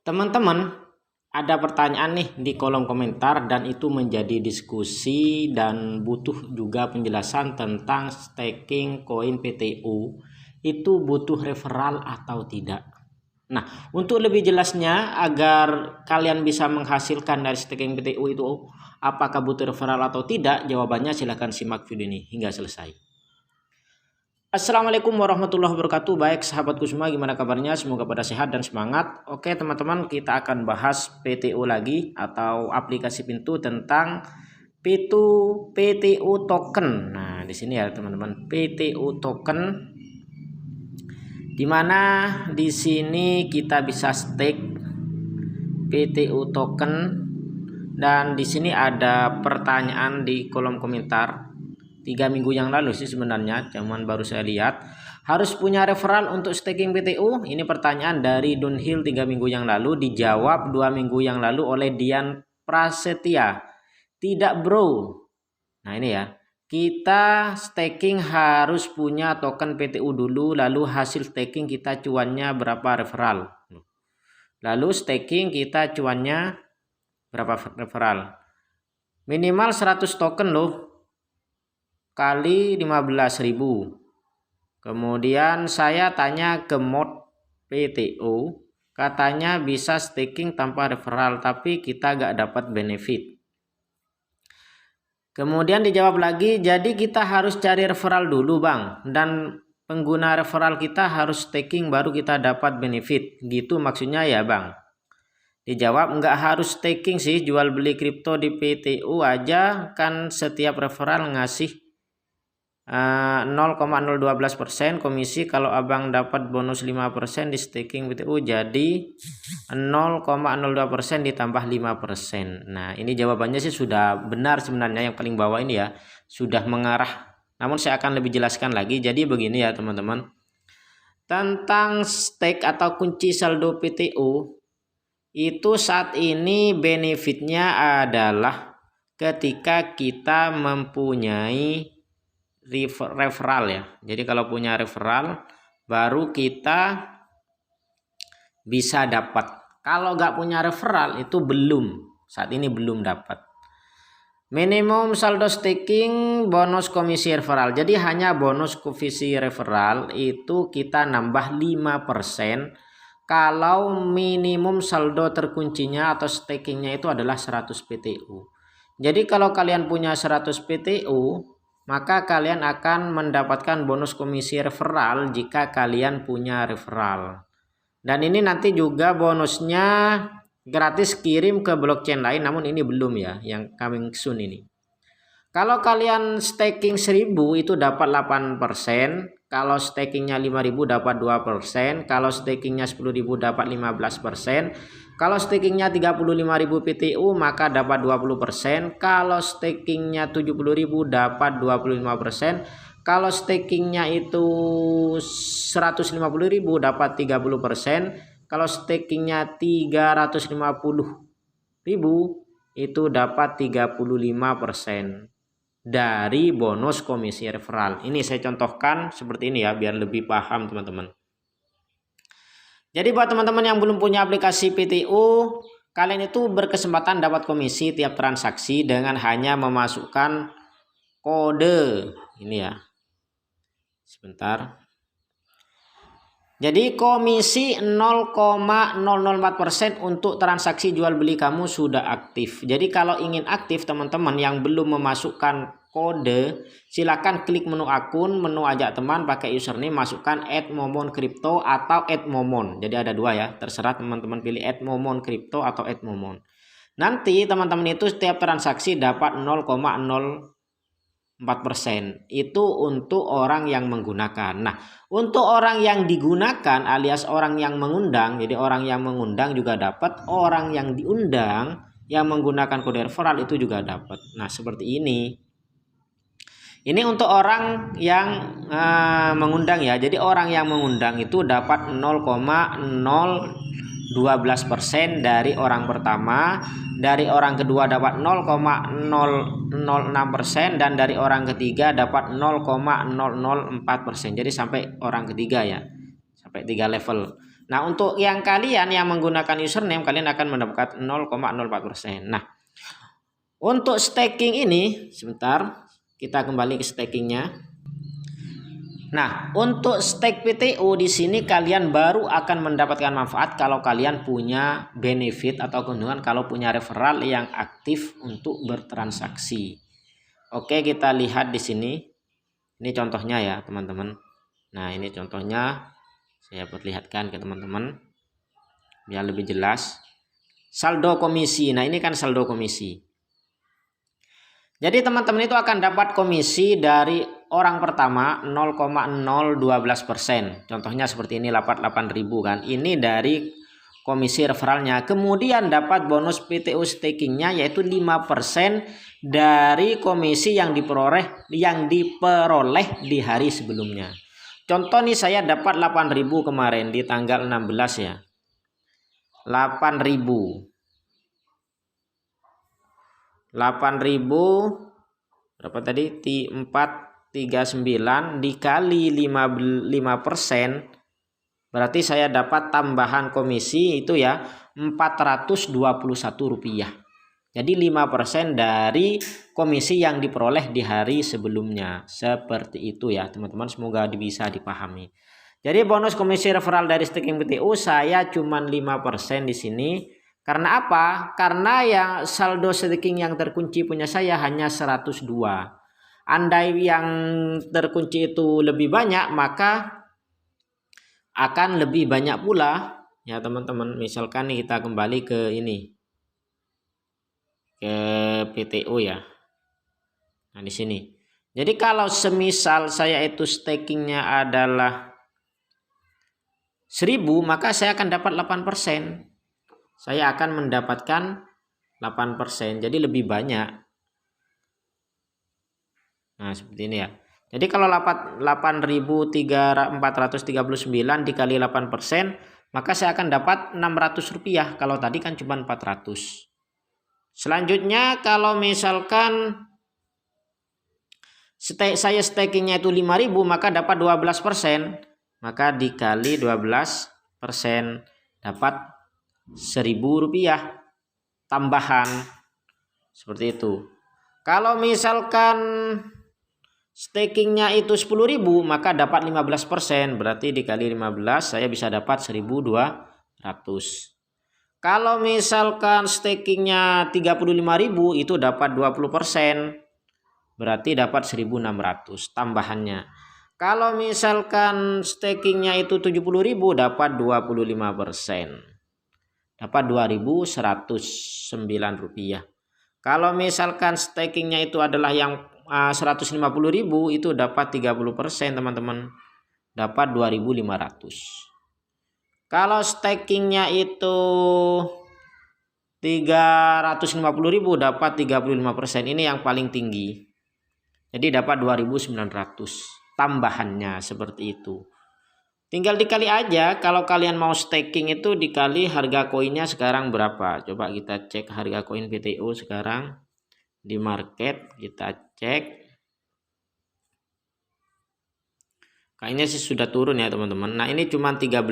Teman-teman, ada pertanyaan nih di kolom komentar dan itu menjadi diskusi dan butuh juga penjelasan tentang staking koin PTU. Itu butuh referral atau tidak? Nah, untuk lebih jelasnya agar kalian bisa menghasilkan dari staking PTU itu apakah butuh referral atau tidak, jawabannya silahkan simak video ini hingga selesai. Assalamualaikum warahmatullahi wabarakatuh. Baik sahabatku semua, gimana kabarnya? Semoga pada sehat dan semangat. Oke teman-teman, kita akan bahas PTU lagi atau aplikasi pintu tentang PTU token. Nah di sini ya teman-teman, PTU token, dimana di sini kita bisa stake PTU token. Dan di sini ada pertanyaan di kolom komentar 3 minggu yang lalu sih sebenarnya, cuman baru saya lihat. Harus punya referral untuk staking PTU? Ini pertanyaan dari Dunhill 3 minggu yang lalu, dijawab 2 minggu yang lalu oleh Dian Prasetya. Tidak bro. Nah ini ya, kita staking harus punya token PTU dulu, lalu hasil staking kita cuannya berapa referral. Lalu staking kita cuannya berapa referral. Minimal 100 token loh, kali 15.000. Kemudian saya tanya ke mod PTU, katanya bisa staking tanpa referral tapi kita gak dapat benefit. Kemudian dijawab lagi, jadi kita harus cari referral dulu bang, dan pengguna referral kita harus staking baru kita dapat benefit, gitu maksudnya ya bang? Dijawab nggak harus staking sih, jual beli kripto di PTU aja kan setiap referral ngasih 0,012% komisi. Kalau abang dapat bonus 5% di staking PTU, jadi 0,02% ditambah 5%. Nah ini jawabannya sih sudah benar sebenarnya, yang paling bawah ini ya sudah mengarah, namun saya akan lebih jelaskan lagi. Jadi begini ya teman-teman, tentang stake atau kunci saldo PTU itu saat ini benefitnya adalah ketika kita mempunyai referral ya. Jadi kalau punya referral baru kita bisa dapat. Kalau nggak punya referral itu belum, saat ini belum dapat. Minimum saldo staking bonus komisi referral. Jadi hanya bonus komisi referral itu kita nambah 5% kalau minimum saldo terkuncinya atau stakingnya itu adalah 100 PTU. Jadi kalau kalian punya 100 PTU, maka kalian akan mendapatkan bonus komisi referral jika kalian punya referral. Dan ini nanti juga bonusnya gratis kirim ke blockchain lain, namun ini belum ya, yang coming soon ini. Kalau kalian staking 1000 itu dapat 8%, kalau stakingnya 5000 dapat 2%, kalau stakingnya 10.000 dapat 15%, kalau stakingnya 35.000 PTU maka dapat 20%, kalau stakingnya 70.000 dapat 25%, kalau stakingnya itu 150.000 dapat 30%, kalau stakingnya 350.000 itu dapat 35% dari bonus komisi referral. Ini saya contohkan seperti ini ya biar lebih paham teman-teman. Jadi buat teman-teman yang belum punya aplikasi PTU, kalian itu berkesempatan dapat komisi tiap transaksi dengan hanya memasukkan kode ini ya. Sebentar. Jadi komisi 0,004% untuk transaksi jual beli kamu sudah aktif. Jadi kalau ingin aktif teman-teman yang belum memasukkan kode, silakan klik menu akun, menu ajak teman, pakai username, masukkan @momon_crypto atau @momon. Jadi ada dua ya, terserah teman-teman pilih @momon_crypto atau @momon. Nanti teman-teman itu setiap transaksi dapat 0,04%. Itu untuk orang yang menggunakan. Nah, untuk orang yang digunakan alias orang yang mengundang, jadi orang yang mengundang juga dapat, orang yang diundang yang menggunakan kode referral itu juga dapat. Nah, seperti ini. Ini untuk orang yang mengundang ya. Jadi orang yang mengundang itu dapat 0,012% dari orang pertama, dari orang kedua dapat 0,006% dan dari orang ketiga dapat 0,004%. Jadi sampai orang ketiga ya, sampai 3 level. Nah, untuk yang kalian yang menggunakan username, kalian akan mendapat 0,04%. Nah, untuk staking ini, sebentar, kita kembali ke stakingnya. Nah, untuk stake PTU di sini kalian baru akan mendapatkan manfaat kalau kalian punya benefit atau keuntungan kalau punya referral yang aktif untuk bertransaksi. Oke, kita lihat di sini. Ini contohnya ya, teman-teman. Nah, ini contohnya saya perlihatkan ke teman-teman biar lebih jelas. Saldo komisi. Nah, ini kan saldo komisi. Jadi teman-teman itu akan dapat komisi dari orang pertama 0,012%. Contohnya seperti ini, dapat 8.000 kan. Ini dari komisi referralnya. Kemudian dapat bonus PTU stakingnya yaitu 5% dari komisi yang diperoleh di hari sebelumnya. Contoh nih, saya dapat 8.000 kemarin di tanggal 16 ya. 8.000 berapa tadi? 439 dikali 5% berarti saya dapat tambahan komisi itu ya Rp421. Jadi 5% dari komisi yang diperoleh di hari sebelumnya. Seperti itu ya teman-teman, semoga bisa dipahami. Jadi bonus komisi referral dari staking PTU saya cuma 5% di sini. Karena apa? Karena yang saldo staking yang terkunci punya saya hanya 102. Andai yang terkunci itu lebih banyak, maka akan lebih banyak pula ya teman-teman. Misalkan nih kita kembali ke ini, ke PTU ya. Nah, di sini. Jadi kalau semisal saya itu stakingnya adalah 1.000, maka saya akan dapat 8%. Saya akan mendapatkan 8%, jadi lebih banyak. Nah, seperti ini ya. Jadi kalau 8.439 dikali 8%, maka saya akan dapat Rp600. Kalau tadi kan cuma 400. Selanjutnya kalau misalkan saya stakingnya itu 5.000, maka dapat 12%. Maka dikali 12% dapat Rp1.000 tambahan, seperti itu. Kalau misalkan stakingnya itu 10.000, maka dapat 15%, berarti dikali 15 saya bisa dapat 1.200. Kalau misalkan stakingnya 35.000 itu dapat 20%, berarti dapat 1.600 tambahannya. Kalau misalkan stakingnya itu 70.000 dapat 25%. Dapat Rp2.109. Kalau misalkan stakingnya itu adalah yang 150.000 itu dapat 30% teman-teman. Dapat 2.500. Kalau stakingnya itu 350.000 dapat 35%. Ini yang paling tinggi. Jadi dapat 2.900 tambahannya, seperti itu. Tinggal dikali aja. Kalau kalian mau staking itu dikali harga koinnya sekarang berapa. Coba kita cek harga koin PTU sekarang di market. Kita cek. Kayaknya sih sudah turun ya teman-teman. Nah, ini cuma 13.000.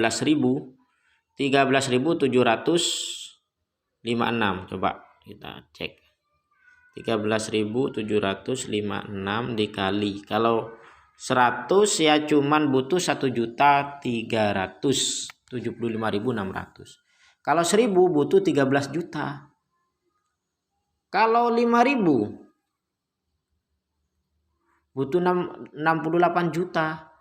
13.756. Coba kita cek. 13.756 dikali. Kalau 100 ya cuman butuh 1.375.600. Kalau 1.000 butuh 13 juta. Kalau 5.000 butuh 68 juta.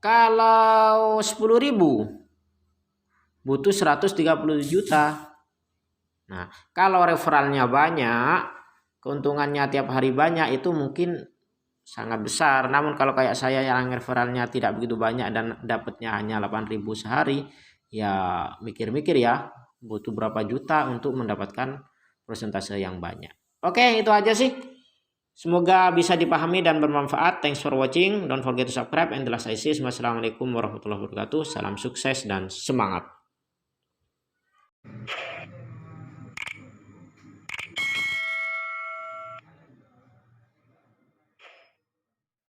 Kalau 10.000 butuh 130 juta. Nah, kalau referralnya banyak, keuntungannya tiap hari banyak, itu mungkin sangat besar. Namun kalau kayak saya yang referralnya tidak begitu banyak dan dapatnya hanya 8.000 sehari, ya mikir-mikir ya butuh berapa juta untuk mendapatkan persentase yang banyak. Oke, itu aja sih. Semoga bisa dipahami dan bermanfaat. Thanks for watching. Don't forget to subscribe and the last I say. Wassalamualaikum warahmatullahi wabarakatuh. Salam sukses dan semangat.